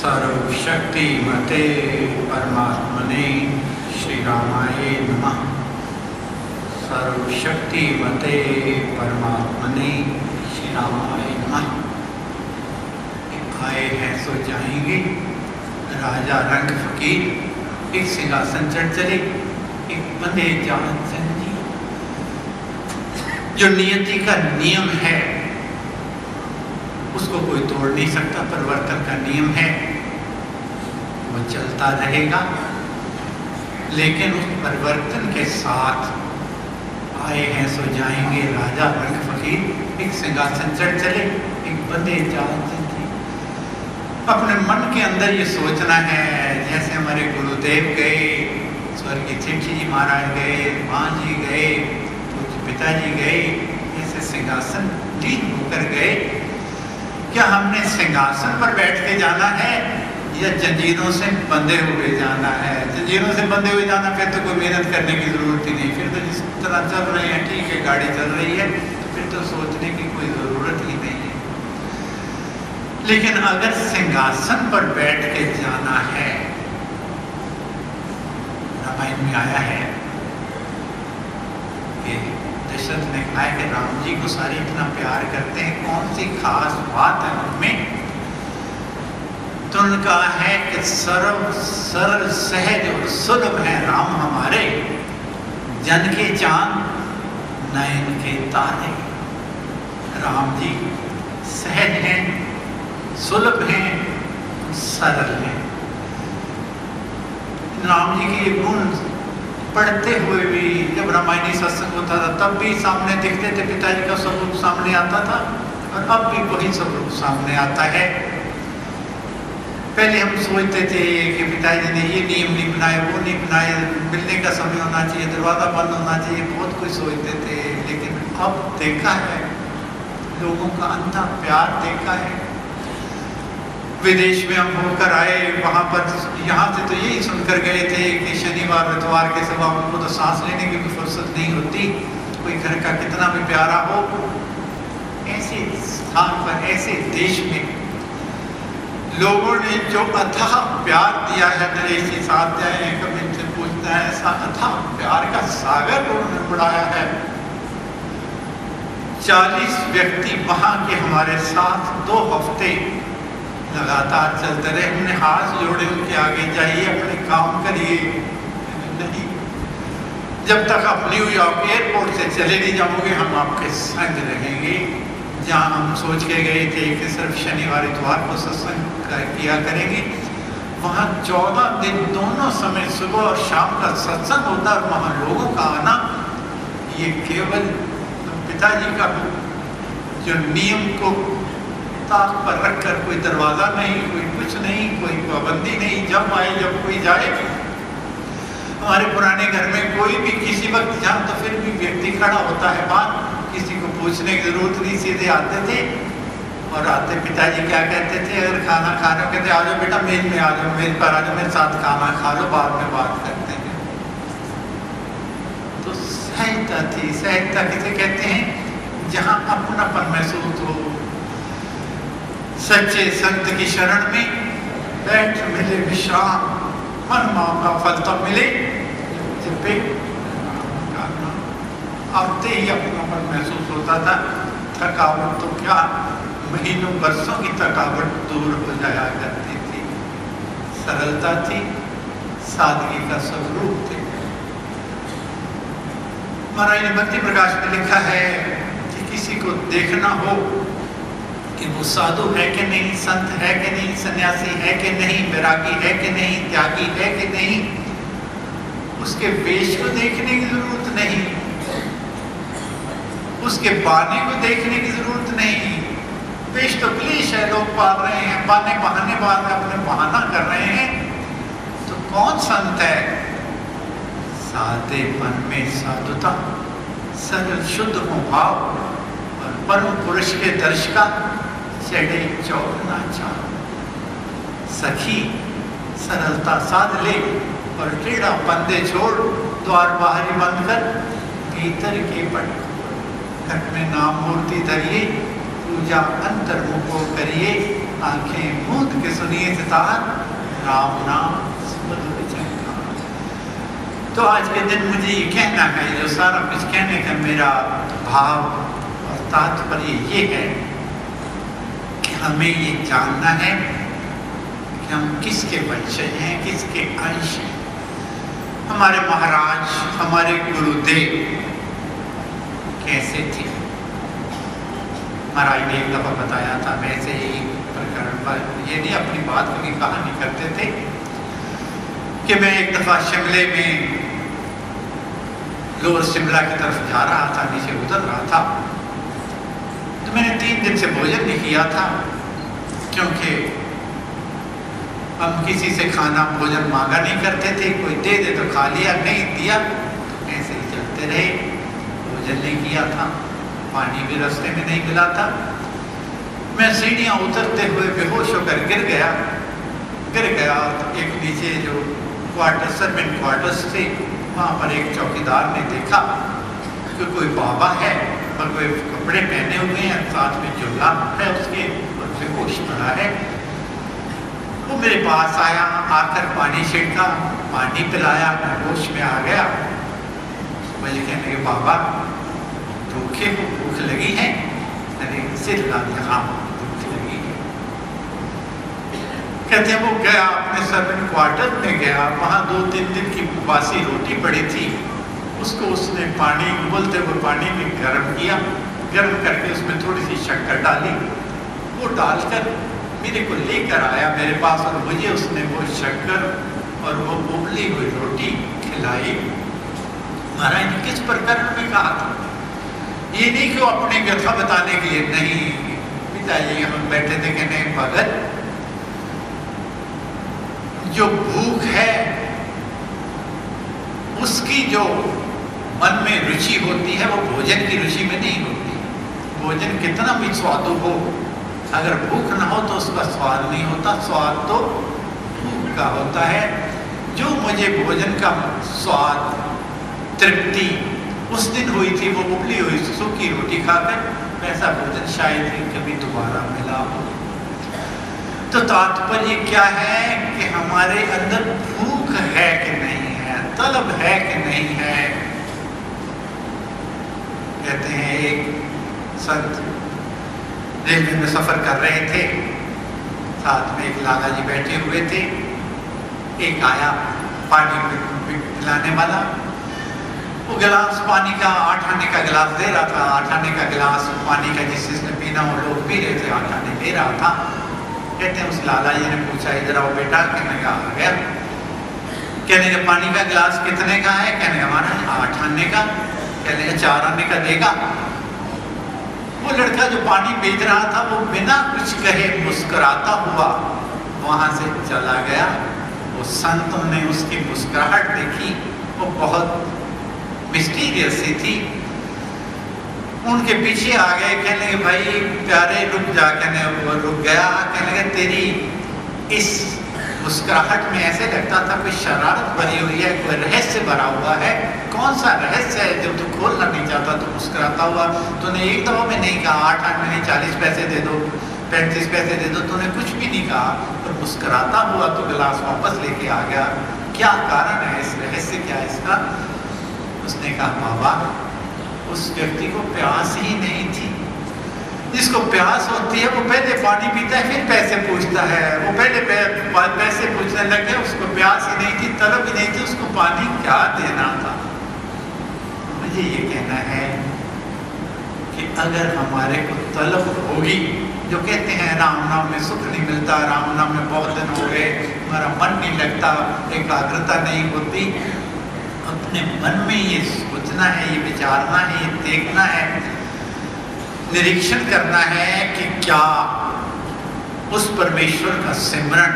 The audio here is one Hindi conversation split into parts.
सर्वशक्तिमते परमात्मने श्री रामाय नमः। सर्वशक्तिमते परमात्मने श्री रामाय नमः। आए हैं सो जाएंगे, राजा रंग फकीर एक सिंहासन चढ़ चले, एक बंदे जान संजी। जो नियति का नियम है उसको कोई तोड़ नहीं सकता, परिवर्तन का नियम है, वो चलता रहेगा। लेकिन उस परिवर्तन के साथ आए हैं सो जाएंगे, राजा रंग फकीर एक सिंहासन चढ़ चले, एक बंदे जान संजी। अपने मन के अंदर ये सोचना है, जैसे हमारे गुरुदेव गए, स्वर्गीय सेठी जी महाराज गए, माँ जी गए, पिताजी गए, ऐसे सिंहासन लीन होकर गए। क्या हमने सिंहासन पर बैठ के जाना है या जंजीरों से बंधे हुए जाना है? जंजीरों से बंधे हुए जाना, फिर तो कोई मेहनत करने की जरूरत ही नहीं, फिर तो जिस तरह चल रहे हैं ठीक है, गाड़ी चल रही है, फिर तो सोचने की कोई जरूरत ही नहीं है। लेकिन अगर सिंहासन पर बैठ के जाना है, रामायण में आया है कि दशरथ ने कहा कि राम जी को सारे इतना प्यार करते हैं, कौन सी खास बात है उनमें? तो उनका है कि सरल सहज और सुलभ है राम हमारे, जन के चांद नयन के तारे। राम जी सहज हैं, सुलभ हैं, सरल हैं। राम जी के गुण पढ़ते हुए भी, जब रामायणी सत्संग होता था तब भी सामने दिखते थे, पिताजी का स्वरूप सामने आता था और अब भी वही स्वरूप सामने आता है। पहले हम सोचते थे कि पिताजी ने ये नियम नहीं बनाए, वो नहीं बनाए, मिलने का समय होना चाहिए, दरवाजा बंद होना चाहिए, बहुत कुछ सोचते थे। लेकिन अब देखा है, लोगों का अंधा प्यार देखा है। विदेश में हम होकर आए, वहाँ पर यहाँ से तो यही सुनकर गए थे कि शनिवार इतवार के सिवा उनको तो सांस लेने की भी फुर्सत नहीं होती, कोई घर का कितना भी प्यारा हो। ऐसे स्थान पर, ऐसे देश में लोगों ने जो अथाह प्यार दिया है, नरेश जी साथ जाए कभी इनसे पूछता है, ऐसा अथाह प्यार का सागर उन्होंने बढ़ाया है। 40 व्यक्ति वहाँ के हमारे साथ 2 हफ्ते लगातार चलते रहे। हमने हाथ जोड़े उनके आगे, जाइए अपने काम करिए, नहीं, जब तक आप न्यूयॉर्क एयरपोर्ट से चले नहीं जाओगे हम आपके संग रहेंगे। जहाँ हम सोच के गए थे कि सिर्फ शनिवार इतवार को सत्संग किया करेंगे, वहाँ 14 दिन दोनों समय सुबह और शाम का सत्संग होता है। वहाँ लोगों का आना ये केवल पिताजी का जो नियम को ताक पर रखकर, कोई दरवाजा नहीं, कोई कुछ नहीं, कोई पाबंदी नहीं, जब आए जब कोई जाए। हमारे पुराने घर में कोई भी किसी वक्त जाए तो फिर भी व्यक्ति खड़ा होता है बाहर, किसी को पूछने की जरूरत नहीं, सीधे आते थे। और आते पिताजी क्या कहते थे, अगर खाना खा रहे हो कहते आ जाओ बेटा मेज में आ जाओ, मेज पर आ जाओ, मेरे साथ खाना खा लो, बाद में बात करते हैं। तो सहजता थी। सहजता किसे कहते हैं? जहाँ अपनापन महसूस हो। सच्चे संत की शरण में बैठ मिले विश्राम, मन मांगा फल तब मिले जब पे आते ही अपनापन महसूस होता था। थकावट तो क्या, महीनों बरसों की थकावट दूर हो जाया करती थी। सरलता थी, सादगी का स्वरूप थे। महाराज ने भक्ति प्रकाश में लिखा है कि किसी को देखना हो कि वो साधु है कि नहीं, संत है कि नहीं, सन्यासी है कि नहीं, वैरागी है कि नहीं, त्यागी है कि नहीं, उसके वेश को देखने की जरूरत नहीं, उसके बाने को देखने की जरूरत नहीं। वेश तो क्लीश है, लोग पाल रहे हैं, बाने बहाने बाद अपने बहाना कर रहे हैं। तो कौन संत है? सादेपन में साधुता, सरल शुद्ध हो भाव और परम पुरुष के दर्श का चढ़े चौड़ना चाह। सखी सरलता साध ले और टेढ़ा पंदे छोड़, द्वार बाहरी बंद कर, भीतर के पट घट में नाम मूर्ति धरिए, पूजा अंतर्मुख करिए, आंखें मूंद के सुनिए सितार, राम नाम सुमधुर झंकार। तो आज के दिन मुझे ये कहना है, जो सारा कुछ कहने का मेरा भाव और तात्पर्य ये है कि हमें ये जानना है कि हम किसके वंशज हैं, किसके अंश हैं। हमारे महाराज, हमारे गुरुदेव कैसे थे? महाराज ने एक दफा बताया था, वैसे ही प्रकरण पर ये नहीं अपनी बात की कहानी करते थे कि मैं एक दफा शिमले में लोअर शिमला की तरफ जा रहा था, नीचे उतर रहा था, तो मैंने 3 दिन से भोजन नहीं किया था, क्योंकि हम किसी से खाना भोजन मांगा नहीं करते थे। कोई दे दे तो खा लिया, नहीं दिया ऐसे ही चलते रहे। भोजन नहीं किया था, पानी भी रास्ते में नहीं मिला था। मैं सीढ़ियाँ उतरते हुए बेहोश होकर गिर गया। तो एक नीचे जो क्वार्टर्स, सर्वेंट क्वार्टर्स थे, वहाँ पर एक चौकीदार ने देखा कि कोई बाबा है और कोई कपड़े पहने हुए हैं, साथ में झोला है उसके, और बेहोश पड़ा है। वो मेरे पास आया, आकर पानी छिड़का, पानी पिलाया, मैं होश में आ गया। मुझे कहने के बाबा भूखे को भूख लगी है? अरे सिर ला दिया, हाँ भूख लगी है। कहते वो गया अपने सर्वेंट क्वार्टर में गया, वहाँ 2-3 दिन की बासी रोटी पड़ी थी, उसको उसने पानी उबलते हुए पानी में गर्म किया, गर्म करके उसमें थोड़ी सी शक्कर डाली, वो डालकर मेरे को लेकर आया मेरे पास, और मुझे उसने वो शक्कर और वो उबली हुई रोटी खिलाई। महाराज ने किस प्रकरण में कहा था? ये नहीं कि वो अपनी व्यथा बताने के लिए, नहीं पिताजी हम बैठे थे कि नहीं भगत, जो भूख है उसकी जो मन में रुचि होती है वो भोजन की रुचि में नहीं होती। भोजन कितना भी स्वादु हो, अगर भूख ना हो तो उसका स्वाद नहीं होता, स्वाद तो भूख का होता है। जो मुझे भोजन का स्वाद, तृप्ति उस दिन हुई थी, वो उबली हुई सूखी रोटी खाकर, वैसा भोजन शायद ही कभी दोबारा मिला हो। तो तात्पर्य क्या है कि हमारे अंदर भूख है कि नहीं है, तलब है कि नहीं है। कहते हैं एक संत रेलवे में सफर कर रहे थे, साथ में एक लाला जी बैठे हुए थे, एक आया पानी पिलाने वाला, वो गिलास पानी का 8 आने का गिलास दे रहा था, 8 आने का गिलास पानी का जिसने पीना वो लोग पी रहे थे, 8 आने दे रहा था। कहते हैं उस लाला जी ने पूछा इधर आओ बेटा, कहने का आ गया, कहने का पानी का गिलास कितने का है? कहने का हमारा 8 आने का। कहने का 4 आने का देगा? वो लड़का जो पानी बेच रहा था वो बिना कुछ कहे मुस्कुराता हुआ वहां से चला गया। वो संतों ने उसकी मुस्कुराहट देखी, वो बहुत मिस्टीरियस सी थी। उनके पीछे आ गए, कहने के भाई प्यारे रुक जा, कहने वो रुक गया। कहने के तेरी इस मुस्कुराहट में ऐसे लगता था कोई शरारत भरी हुई है, कोई रहस्य भरा हुआ है। कौन सा रहस्य है जो तू खोलना नहीं चाहता? तू मुस्कुराता हुआ, तूने एक दफा में नहीं कहा 8 आने नहीं 40 पैसे दे दो, 35 पैसे दे दो, तूने कुछ भी नहीं कहा, पर मुस्कुराता हुआ तो गिलास वापस लेके आ गया। क्या कारण है इस रहस्य, क्या इसका? उसने कहा बाबा उस व्यक्ति को प्यास ही नहीं थी। जिसको प्यास होती है वो पहले पानी पीता है फिर पैसे पूछता है। वो पहले पैसे पूछने लग गया, उसको प्यास ही नहीं थी, तलब ही नहीं थी, उसको पानी क्या देना था। मुझे ये कहना है कि अगर हमारे को तलब होगी, जो कहते हैं राम नाम में सुख नहीं मिलता, राम नाम में बहुत दिन हो गए, हमारा मन नहीं लगता, एकाग्रता नहीं होती, अपने मन में ये सोचना है, ये विचारना है, ये देखना है, निरीक्षण करना है कि क्या उस परमेश्वर का सिमरन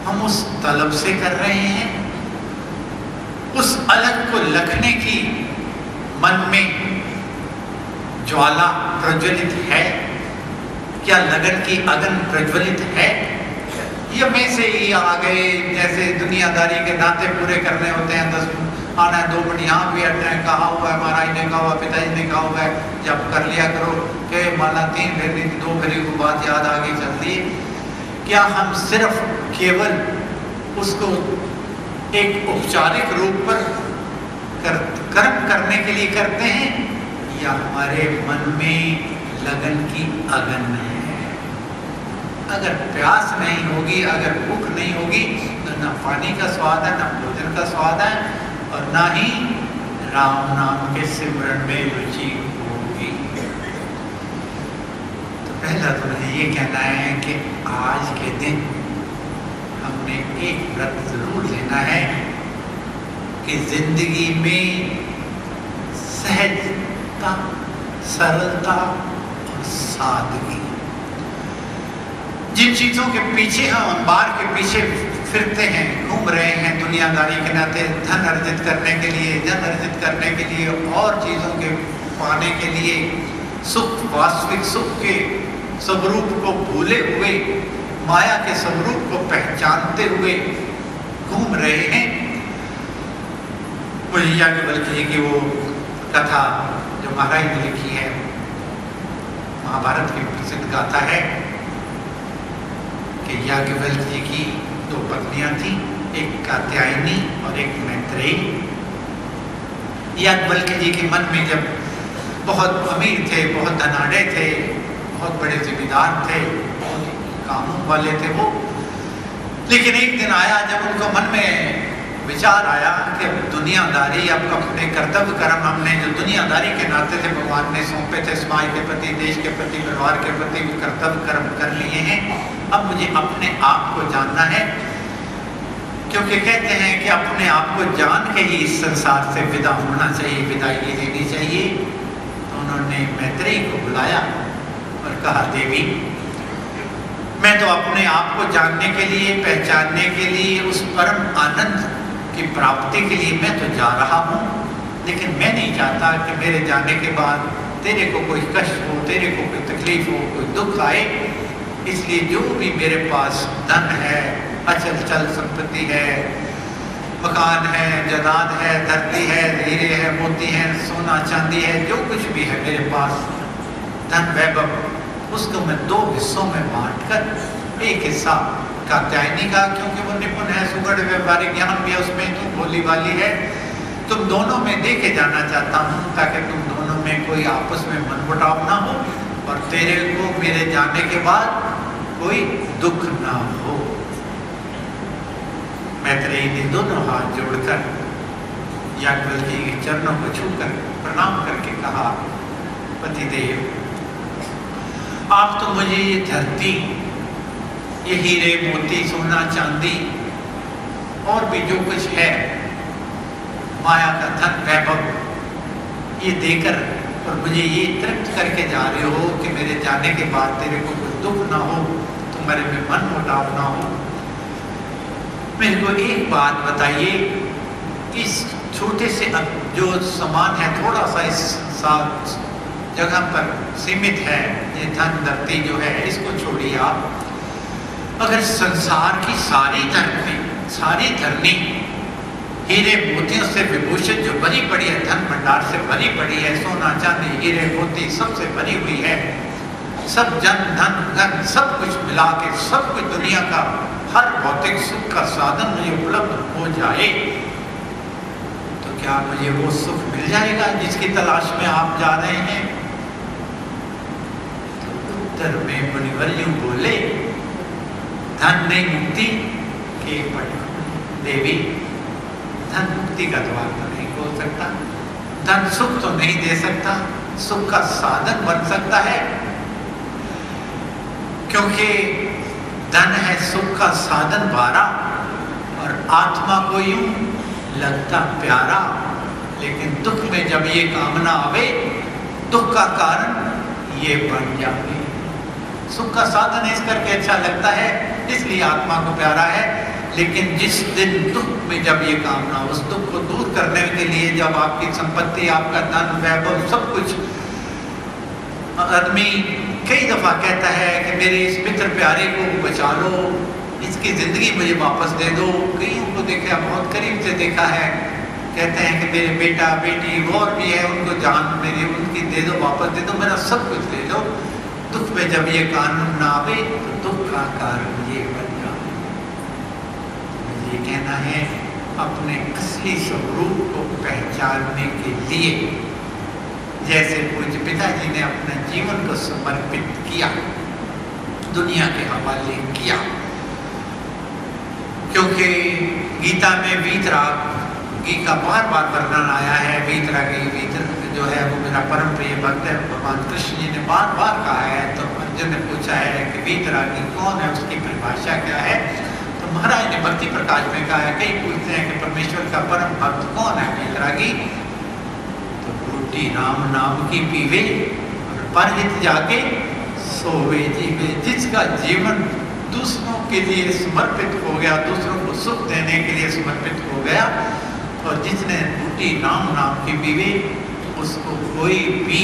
हम उस तलब से कर रहे हैं, उस अलग को लखने की मन में ज्वाला प्रज्वलित है, क्या लगन की अगन प्रज्वलित है, या में से ही आ गए जैसे दुनियादारी के नाते पूरे करने होते हैं, आना है, 2 मिनट यहाँ भी हटना है, कहा हुआ है, महाराज ने कहा हुआ, पिताजी ने कहा हुआ है, जब कर लिया करो कि माला 3 फेरी थी, 2 फेरी को बात याद आगे चलती है। क्या हम सिर्फ केवल उसको एक औपचारिक रूप पर कर्म करने के लिए करते हैं, या हमारे मन में लगन की अगन है? अगर प्यास नहीं होगी, अगर भूख नहीं होगी, तो न पानी का स्वाद है, न भोजन का स्वाद है, और ना ही राम नाम के सिमरन में रुचि होगी। तो पहला तो मुझे ये कहना है कि आज के दिन हमने एक व्रत जरूर लेना है कि जिंदगी में सहजता, सरलता और सादगी, जिन चीजों के पीछे हम अंबार के पीछे फिरते हैं, घूम रहे हैं दुनियादारी के नाते, धन अर्जित करने के लिए, जन अर्जित करने के लिए, और चीजों के पाने के लिए, सुख, वास्तविक सुख के स्वरूप को भूले हुए, माया के स्वरूप को पहचानते हुए घूम रहे हैं। मुझे याज्ञवल्क्य जी की वो कथा जो महाराज ने लिखी है, महाभारत की प्रसिद्ध गाथा है कि याज्ञवल्क्य जी की 2 पत्नियां थी, एक कात्यायनी और एक मैत्रेयी। याज्ञवल्क्य जी के मन में जब बहुत अमीर थे, बहुत धनाढ़ थे, बहुत बड़े जिम्मेदार थे, बहुत कामों वाले थे वो, लेकिन एक दिन आया जब उनको मन में विचार आया कि दुनियादारी, अब अपने कर्तव्य कर्म हमने जो दुनियादारी के नाते थे भगवान ने सौंपे थे, समाज के प्रति, देश के प्रति, परिवार के प्रति कर्तव्य कर्म कर लिए हैं, अब मुझे अपने आप को जानना है, क्योंकि कहते हैं कि अपने आप को जान के ही इस संसार से विदा होना चाहिए, विदाई देनी चाहिए। तो उन्होंने मैत्रेयी को बुलाया और कहा, देवी, मैं तो अपने आप को जानने के लिए, पहचानने के लिए, उस परम आनंद की प्राप्ति के लिए मैं तो जा रहा हूँ, लेकिन मैं नहीं चाहता कि मेरे जाने के बाद तेरे को कोई कष्ट हो, तेरे को कोई तकलीफ हो, कोई दुख आए। इसलिए जो भी मेरे पास धन है, अचल चल संपत्ति है, मकान है, जायदाद है, धरती है, हीरे है, मोती है, सोना चांदी है, जो कुछ भी है मेरे पास धन वैभव, उसको मैं 2 हिस्सों में बांटकर, एक हिस्सा कात्यायनी का, क्योंकि वो निपुण है, सुगढ़ व्यावहारिक ज्ञान भी है उसमें, तुम भोली वाली है, तुम दोनों में दे के जाना चाहता हूँ, ताकि तुम दोनों में कोई आपस में मनमुटाव ना हो, और तेरे को मेरे जाने के बाद कोई दुख ना हो। मैत्रेयी ने दोनों हाथ जोड़कर याज्ञवल्क्य के चरणों को छूकर प्रणाम करके कहा, पतिदेव, आप तो मुझे ये धरती, ये हीरे मोती, सोना चांदी और भी जो कुछ है, माया का धन वैभव, ये देकर और मुझे ये तृप्त करके जा रहे हो कि मेरे जाने के बाद तेरे को कोई दुख ना हो, तुम्हारे में मन मुटाव ना हो। मेरे को एक बात बताइए, इस छोटे से जो सामान है, थोड़ा सा इस साथ जगह पर सीमित है, ये धन धरती जो है, इसको छोड़िए आप, अगर संसार की सारी धरनी हीरे मोतियों से विभूषित जो भरी पड़ी है, धन भंडार से भरी पड़ी है, सोना चांदी हीरे मोती सबसे भरी हुई है, सब जन धन धन सब कुछ मिला के, सब कुछ दुनिया का हर भौतिक सुख का साधन मुझे उपलब्ध हो जाए, तो क्या मुझे वो सुख मिल जाएगा जिसकी तलाश में आप जा रहे हैं? तो उत्तर में मुनिवर्य बोले, धन नहीं मुक्ति के पट देवी, धन मुक्ति का द्वार तो नहीं खोल सकता, धन सुख तो नहीं दे सकता, सुख का साधन बन सकता है, क्योंकि धन है सुख का साधन बारा, और आत्मा को यूं लगता प्यारा, लेकिन दुख में जब ये कामना आवे, दुख का कारण ये बन जाए। सुख का साधन इस करके अच्छा लगता है, इसलिए आत्मा को प्यारा है, लेकिन जिस दिन दुख में जब ये कामना, उस दुख को दूर करने के लिए जब आपकी संपत्ति, आपका धन वैभव सब कुछ, आदमी कई दफा कहता है कि मेरे इस मित्र प्यारे को बचा लो, इसकी जिंदगी मुझे वापस दे दो। कईयों को देखा, बहुत करीब से देखा है कहते हैं कि मेरे बेटा बेटी और भी है, उनको जान मेरी उनकी दे दो, वापस दे दो, मेरा सब कुछ ले लो। दुख में जब ये कानून ना आवे तो दुख का कारण ये बन जाए। ये कहना है अपने असली स्वरूप को पहचानने के लिए, जैसे पूज्य पिताजी ने अपने जीवन को समर्पित किया, दुनिया के हवाले किया। क्योंकि गीता में वीतरागी का बार बार वर्णन आया है। वीतरागी जो है वो मेरा परम प्रिय भक्त है, भगवान कृष्ण जी ने बार बार कहा है। तो अर्जुन ने पूछा है कि वीतरागी कौन है, उसकी परिभाषा क्या है। तो महाराज ने भक्ति प्रकाश में कहा है, कई पूछते हैं कि परमेश्वर का परम भक्त कौन है वीतरागी। तो रोटी राम नाम की पीवे और परहित जाके सोवे जीवे। जिसका जीवन दूसरों के लिए समर्पित हो गया, दूसरों को सुख देने के लिए समर्पित हो गया, और जिसने रोटी राम नाम की पीवे, उसको कोई भी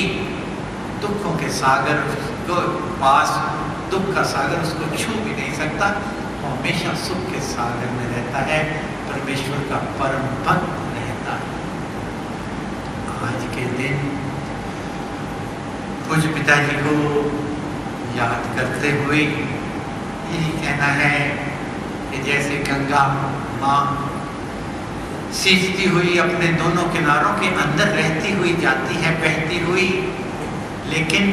दुखों के सागर को पास, दुख का सागर उसको छू भी नहीं सकता। वो हमेशा सुख के सागर में रहता है, परमेश्वर का परम भक्त रहता है। आज के दिन पूज्य पिताजी को याद करते हुए यही कहना है कि जैसे गंगा माँ सींचती हुई अपने दोनों किनारों के अंदर रहती हुई जाती है, बहती हुई, लेकिन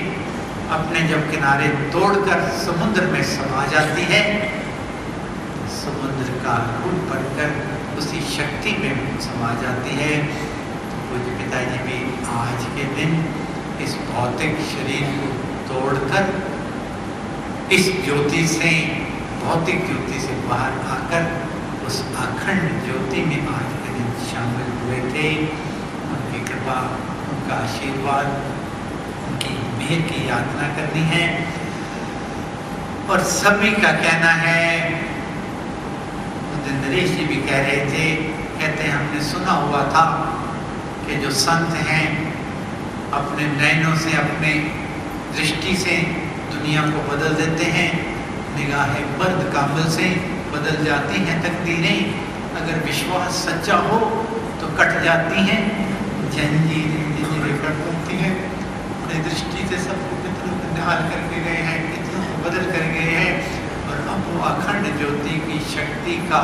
अपने जब किनारे तोड़कर समुद्र में समा जाती है, समुद्र का रूप बढ़कर उसी शक्ति में समा जाती है। तो पूज्य पिताजी भी आज के दिन इस भौतिक शरीर को तोड़कर इस ज्योति से, भौतिक ज्योति से बाहर आकर उस अखंड ज्योति में आज के दिन शामिल हुए थे। उनकी कृपा, उनका आशीर्वाद, उनकी मेहर की यातना करनी है। और सभी का कहना है, नरेश जी भी कह रहे थे, कहते हैं हमने सुना हुआ था कि जो संत हैं अपने नयनों से, अपने दृष्टि से दुनिया को बदल देते हैं, निगाहें मर्द कामिल से बदल जाती हैं तकदीरें। अगर विश्वास सच्चा हो तो कट जाती हैं जंजीरें कट होती हैं। अपनी दृष्टि से सबको कितनों को निहाल करके गए हैं, कितनों को बदल कर गए हैं, और अब वो अखंड ज्योति की शक्ति का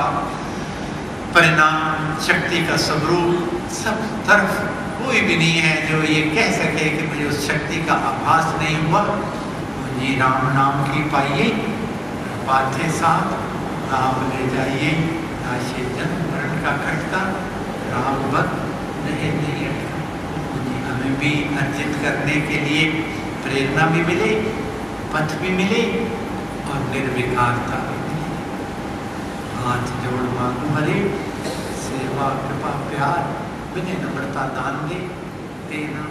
परिणाम, शक्ति का स्वरूप सब तरफ कोई भी नहीं है जो ये कह सके कि मुझे उस शक्ति का आभास नहीं हुआ। जी राम नाम की पाइए, पाथे साथ राम ले जाइए, नाशे जन्म मरण का खटका, राम भक्त रहे नहीं अटका। हमें भी अर्जित करने के लिए प्रेरणा भी मिले, पथ भी मिले और निर्विकारता भी मिले। हाथ जोड़ मांगू हरे, सेवा कृपा प्यार विनय नम्रता दान दे, देना